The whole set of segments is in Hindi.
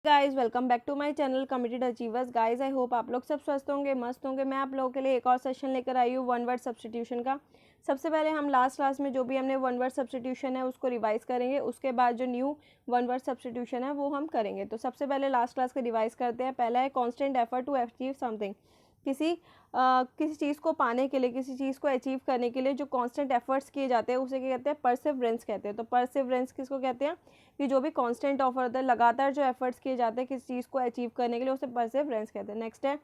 Guys welcome back to my channel committed achievers. Guys I hope आप लोग सब स्वस्थ होंगे, मस्त होंगे। मैं आप लोगों के लिए एक और सेशन लेकर आई हूँ वन वर्ड सब्स्टिट्यूशन का। सबसे पहले हम लास्ट क्लास में जो भी हमने वन वर्ड सब्स्टिट्यूशन है उसको रिवाइज करेंगे, उसके बाद जो न्यू वन वर्ड सब्स्टिट्यूशन है वो हम करेंगे। तो सबसे पहले लास्ट क्लास का रिवाइज करते हैं। पहला है constant effort to achieve something. किसी चीज़ को पाने के लिए, किसी चीज़ को अचीव करने के लिए जो कांस्टेंट एफर्ट्स किए जाते हैं उसे क्या कहते हैं? परसिवरेंस कहते हैं। तो परसिवरेंस किसको कहते हैं? कि जो भी कांस्टेंट ऑफर होता है, लगातार जो एफर्ट्स किए जाते हैं किसी चीज़ को अचीव करने के लिए, उसे परसिवरेंस कहते हैं। नेक्स्ट है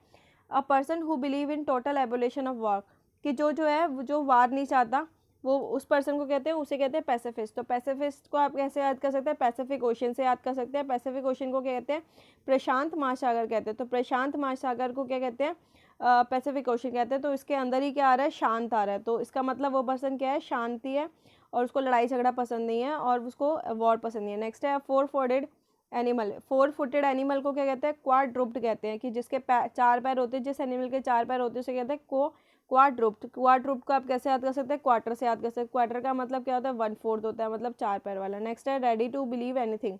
a person who believe in total abolition of war. कि जो है जो वार नहीं चाहता, वो उस पर्सन को कहते हैं, उसे कहते हैं पैसिफिस्ट। तो पैसिफिस्ट को आप कैसे याद कर सकते हैं? पैसिफिक ओशन से याद कर सकते हैं। पैसिफिक ओशन को क्या कहते हैं? प्रशांत महासागर कहते हैं। तो प्रशांत महासागर को क्या कहते हैं? पैसिफिक ओशन कहते हैं। तो इसके अंदर ही क्या आ रहा है? शांत आ रहा है। तो इसका मतलब वो पर्सन क्या है? शांति है, और उसको लड़ाई झगड़ा पसंद नहीं है, और उसको वॉर पसंद नहीं है। नेक्स्ट है four footed animal. Four footed animal को क्या कहते हैं? क्वाड्रूप्ड कहते हैं। कि जिसके चार पैर होते हैं, जिस एनिमल के चार पैर होते हैं उसे कहते हैं क्वाड्रूप्ड। क्वाड्रूप्ड को आप कैसे याद कर सकते हैं? क्वार्टर से याद कर सकते हैं। क्वार्टर का मतलब क्या होता है? वन फोर्थ होता है, मतलब चार पैर वाला। नेक्स्ट है रेडी टू बिलीव एनीथिंग।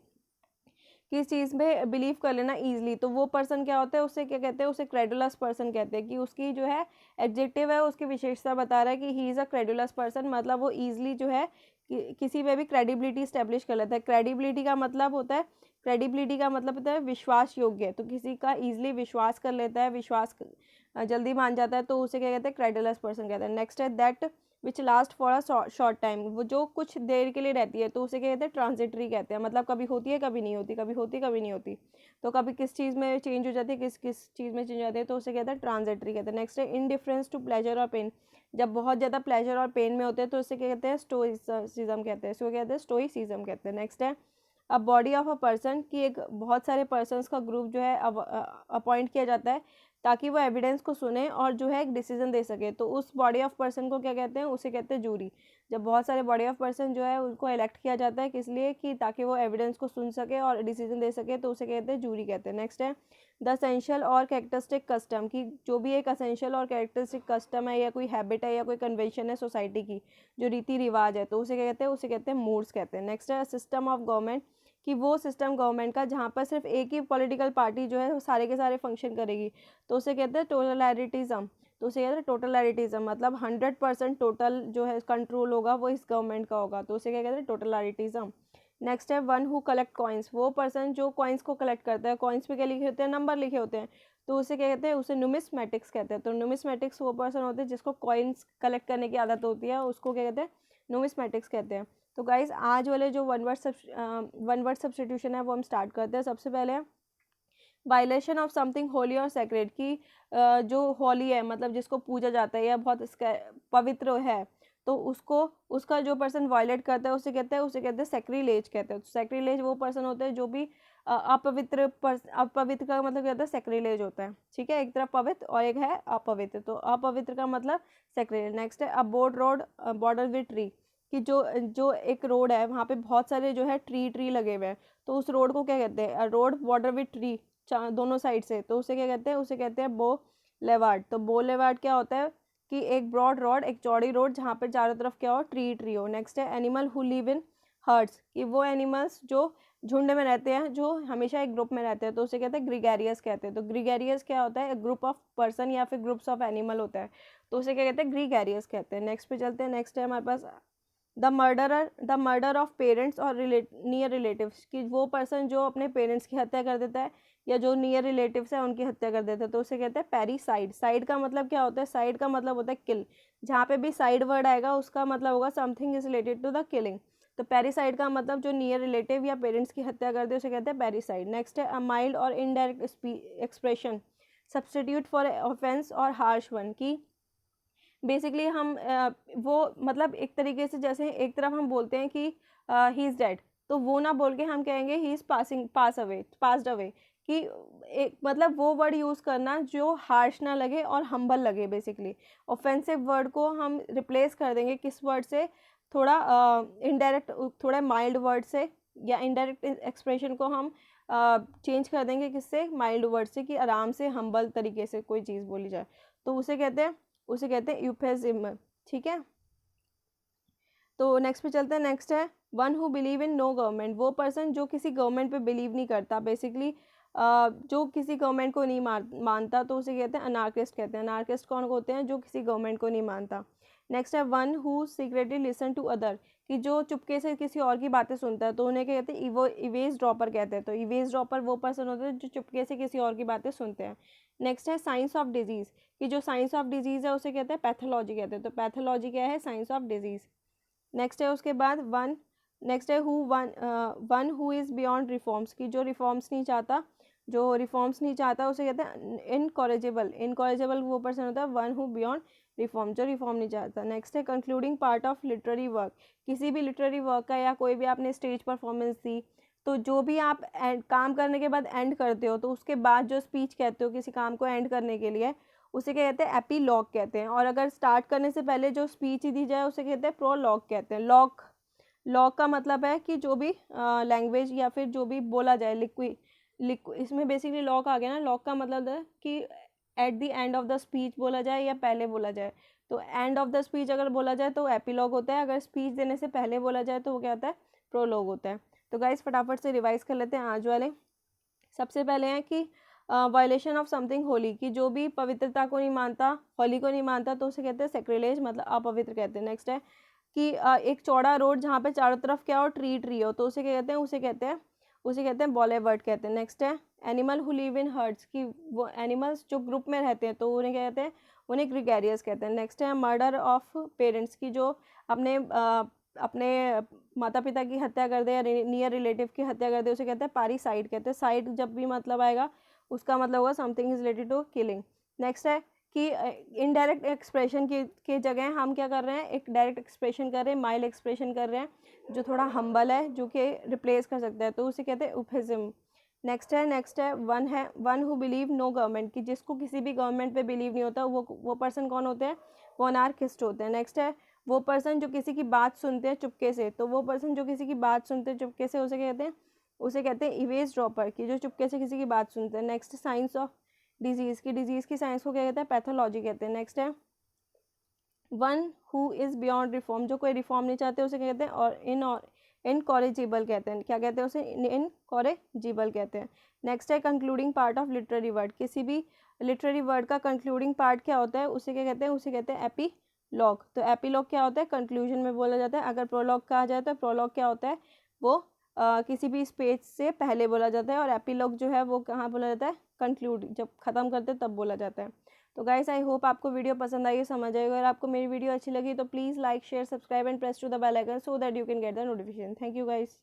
किस चीज़ में बिलीव कर लेना ईजिली। तो वो पर्सन क्या होता है? उसे क्या कहते हैं? उसे क्रेडुलस पर्सन कहते हैं। कि उसकी जो है एडजेक्टिव है, उसकी विशेषता बता रहा है कि he is a credulous person. मतलब वो ईजिली जो है किसी पे भी क्रेडिबिलिटी स्टेब्लिश कर लेता है। क्रेडिबिलिटी का मतलब होता है, क्रेडिबिलिटी का मतलब होता है विश्वास योग्य। तो किसी का ईजिली विश्वास कर लेता है, विश्वास जल्दी मान जाता है, तो उसे क्या कहते हैं? क्रेडुलस पर्सन कहते हैं। नेक्स्ट है that which last for a short time. वो जो कुछ देर के लिए रहती है, तो उसे क्या कहते हैं? ट्रांजिटरी कहते हैं। मतलब कभी होती है, कभी नहीं होती, कभी होती, कभी नहीं होती। तो कभी किस चीज़ में चेंज हो जाती है, किस किस चीज़ में चेंज हो जाती है, तो उसे कहते हैं ट्रांजिटरी कहते हैं। नेक्स्ट है इनडिफरेंस टू प्लेजर और पेन। जब बहुत ज़्यादा प्लेजर और पेन में होते हैं तो उसे क्या कहते हैं? स्टोइसिज्म कहते हैं। इसको कहते हैं स्टोइसिज्म कहते हैं। नेक्स्ट है a body of a person. की एक बहुत सारे पर्सनस का ग्रुप जो है अपॉइंट किया जाता है, ताकि वो एविडेंस को सुने और जो है एक डिसीजन दे सके। तो उस बॉडी ऑफ पर्सन को क्या कहते हैं? उसे कहते हैं जूरी। जब बहुत सारे बॉडी ऑफ पर्सन जो है उनको इलेक्ट किया जाता है, किस लिए? कि ताकि वो एविडेंस को सुन सके और डिसीजन दे सके, तो उसे कहते हैं जूरी कहते हैं। नेक्स्ट है द असेंशियल और कैरेक्टरिस्टिक कस्टम। की जो भी एक असेंशियल और कैरेक्टरिस्टिक कस्टम है, या कोई हैबिट है, या कोई कन्वेंशन है सोसाइटी की, जो रीति रिवाज है, तो उसे क्या कहते हैं? उसे कहते हैं मूड्स कहते हैं। नेक्स्ट है सिस्टम ऑफ गवर्नमेंट। कि वो सिस्टम गवर्नमेंट का जहाँ पर सिर्फ एक ही पॉलिटिकल पार्टी जो है वो सारे के सारे फंक्शन करेगी, तो उसे कहते हैं टोटलिटेरिज्म। तो उसे कहते हैं टोटलिटेरिज्म, मतलब 100% टोटल जो है कंट्रोल होगा वो इस गवर्नमेंट का होगा, तो उसे क्या कहते हैं? टोटलिटेरिज्म। नेक्स्ट है वन हु कलेक्ट कॉइन्स। वो पर्सन जो कॉइन्स को कलेक्ट करता है, कॉइन्स पे क्या लिखे होते हैं? नंबर लिखे होते हैं, तो उसे क्या कहते हैं? उसे न्यूमिस्मेटिक्स कहते हैं। तो न्यूमिस्मेटिक्स वो पर्सन होते हैं जिसको कॉइन्स कलेक्ट करने की आदत होती है, उसको क्या कहते हैं? न्यूमिस्मेटिक्स कहते हैं। तो गाइज आज वाले जो वन वर्ड सब्स्टिट्यूशन है वो हम स्टार्ट करते हैं। सबसे पहले वायलेशन ऑफ समथिंग होली और सेक्रेड। की जो होली है, मतलब जिसको पूजा जाता है या बहुत पवित्र है, तो उसको उसका जो पर्सन वायलेट करता है उसे कहते हैं सेक्रीलेज कहते हैं। तो सेक्रीलेज वो पर्सन होते हैं जो भी अपवित्र का मतलब क्या होता है? सेक्रीलेज होता है। ठीक है, एक तरफ पवित्र और एक है अपवित्र, तो अपवित्र का मतलब सेक्रीलेज। नेक्स्ट है a board road border with tree. कि जो जो एक रोड है वहाँ पे बहुत सारे जो है ट्री लगे हुए हैं, तो उस रोड को क्या कहते हैं? रोड बॉर्डर विद ट्री, दोनों साइड से, तो उसे क्या कहते हैं? उसे कहते हैं बो लेवार्ड। तो बो लेवार्ड क्या होता है? कि एक ब्रॉड रोड, एक चौड़ी रोड जहाँ पे चारों तरफ क्या हो? ट्री हो। नेक्स्ट है animal who live in hertz. कि वो एनिमल्स जो झुंड में रहते हैं, जो हमेशा एक ग्रुप में रहते हैं, तो उसे कहते हैं ग्रीगेरियस कहते हैं। तो ग्रीगेरियस क्या होता है? ग्रुप ऑफ पर्सन या फिर ग्रुप्स ऑफ एनिमल होता है, तो उसे क्या कहते हैं? ग्रीगेरियस कहते हैं। नेक्स्ट पे चलते हैं। नेक्स्ट है हमारे पास द मर्डर ऑफ पेरेंट्स और नियर रिलेटिव्स। कि वो पर्सन जो अपने पेरेंट्स की हत्या कर देता है, या जो नियर रिलेटिव्स है उनकी हत्या कर देता है, तो उसे कहते हैं पैरीसाइड। साइड का मतलब क्या होता है? साइड का मतलब होता है किल। जहाँ पे भी साइड वर्ड आएगा उसका मतलब होगा something is related to the killing. तो पैरीसाइड का मतलब जो नियर रिलेटिव या पेरेंट्स की हत्या कर दे उसे कहते हैं पैरीसाइड। नेक्स्ट है अ माइल्ड और indirect expression substitute for offence और हार्श वन। की बेसिकली हम वो मतलब एक तरीके से, जैसे एक तरफ हम बोलते हैं कि ही इज़ डेड, तो वो ना बोल के हम कहेंगे ही इज़ पास्ड अवे। कि एक मतलब वो वर्ड यूज़ करना जो हार्श ना लगे और हम्बल लगे। बेसिकली ऑफेंसिव वर्ड को हम रिप्लेस कर देंगे किस वर्ड से? थोड़ा इनडायरेक्ट, थोड़ा माइल्ड वर्ड से, या इनडायरेक्ट एक्सप्रेशन को हम चेंज कर देंगे किससे? माइल्ड वर्ड से, कि आराम से हम्बल तरीके से कोई चीज़ बोली जाए, तो उसे कहते हैं यूफेजिज्म। ठीक है, तो नेक्स्ट पे चलते हैं। नेक्स्ट है one who believe in no government, वो पर्सन जो किसी गवर्नमेंट पे बिलीव नहीं करता, बेसिकली जो किसी गवर्नमेंट को नहीं मानता, तो उसे कहते हैं अनार्किस्ट कहते हैं। अनार्किस्ट कौन होते हैं? जो किसी गवर्नमेंट को नहीं मानता। नेक्स्ट है one who secretly listen to other, कि जो चुपके से किसी और की बातें सुनता है, तो उन्हें क्या कहते हैं? वो इवेज ड्रॉपर कहते हैं। तो इवेज ड्रॉपर वो पर्सन होते हैं जो चुपके से किसी और की बातें सुनते हैं। नेक्स्ट है साइंस ऑफ डिजीज़, कि जो साइंस ऑफ डिजीज़ है उसे कहते हैं पैथोलॉजी कहते हैं। तो पैथोलॉजी क्या है? Science of disease. नेक्स्ट है उसके बाद नेक्स्ट है one who is beyond reforms, की जो रिफॉर्म्स नहीं चाहता, जो रिफॉर्म्स नहीं चाहता उसे कहते हैं इनकॉरेजेबल। इनकॉरेजेबल वो पर्सन होता है वन हु बियॉन्ड रिफॉर्म, जो रिफॉर्म नहीं चाहता। नेक्स्ट है concluding part of literary work, किसी भी लिटरेरी वर्क का या कोई भी आपने स्टेज परफॉर्मेंस दी, तो जो भी आप काम करने के बाद एंड करते हो, तो उसके बाद जो स्पीच कहते हो किसी काम को एंड करने के लिए, उसे क्या कहते हैं? एपीलॉग कहते हैं। और अगर स्टार्ट करने से पहले जो स्पीच दी जाए उसे कहते हैं प्रोलॉग कहते हैं। लॉग का मतलब है कि जो भी लैंग्वेज या फिर जो भी बोला जाए, इसमें बेसिकली लॉग आ गया ना। लॉग का मतलब है कि at the end of the speech बोला जाए या पहले बोला जाए। तो एंड ऑफ द स्पीच अगर बोला जाए तो एपीलॉग होता है, अगर स्पीच देने से पहले बोला जाए तो वो क्या होता है? प्रोलॉग होता है। तो गाइस फटाफट से रिवाइज कर लेते हैं आज वाले। सबसे पहले है कि वायलेशन ऑफ समथिंग होली, कि जो भी पवित्रता को नहीं मानता, होली को नहीं मानता, तो उसे कहते हैं सेक्रिलेज, मतलब अपवित्र कहते हैं। नेक्स्ट है कि एक चौड़ा रोड जहाँ पे चारों तरफ क्या हो? ट्री हो, तो उसे क्या कहते हैं? उसे कहते हैं बॉलीवर्ड कहते हैं। नेक्स्ट है animal who live in hertz, कि वो एनिमल्स जो ग्रुप में रहते हैं तो उन्हें क्या कहते हैं? उन्हें ग्रिगेरियस कहते हैं। नेक्स्ट है मर्डर ऑफ पेरेंट्स, की जो अपने माता पिता की हत्या कर दे या नियर रिलेटिव की हत्या कर दे, उसे कहते हैं पारिसाइड कहते हैं। साइड जब भी मतलब आएगा उसका मतलब होगा something is related to killing. Next है कि इनडायरेक्ट एक्सप्रेशन के जगह हम क्या कर रहे हैं? एक डायरेक्ट एक्सप्रेशन कर रहे हैं, माइल्ड एक्सप्रेशन कर रहे हैं, जो थोड़ा हम्बल है, जो कि रिप्लेस कर सकता है, तो उसे कहते हैं उफिज्म। नेक्स्ट है one who believe no government, कि जिसको किसी भी गवर्नमेंट पे बिलीव नहीं होता, वो पर्सन कौन होते हैं? वो अनार्किस्ट होते हैं। नेक्स्ट है वो पर्सन जो किसी की बात सुनते हैं चुपके से, तो वो पर्सन जो किसी की बात सुनते हैं चुपके से उसे कहते हैं इवेज ड्रॉपर, की जो चुपके से किसी की बात सुनते हैं। नेक्स्ट साइंस ऑफ डिजीज़ की साइंस को क्या कहते हैं? पैथोलॉजी कहते हैं। नेक्स्ट है one who is beyond reform, जो कोई रिफॉर्म नहीं चाहते उसे क्या कहते हैं? और इनकॉरेजिबल कहते हैं। क्या कहते हैं उसे? इनकॉरेजिबल कहते हैं। नेक्स्ट है concluding part of literary word, किसी भी लिटरेरी वर्ड का कंक्लूडिंग पार्ट क्या होता है? उसे क्या कहते हैं? उसे कहते हैं एपीलॉग। तो एपीलॉग क्या होता है? कंक्लूजन में बोला जाता है। अगर प्रोलॉग कहा जाए तो प्रोलॉग क्या होता है? वो किसी भी स्पेज से पहले बोला जाता है। और एपीलॉग जो है वो कहाँ बोला जाता है? कंक्लूड, जब ख़त्म करते हैं तब बोला जाता है। तो गाइस आई होप आपको वीडियो पसंद आई, समझ आएगी। अगर आपको मेरी वीडियो अच्छी लगी तो please like share subscribe and press to the bell icon so that you can get the notification. Thank you guys.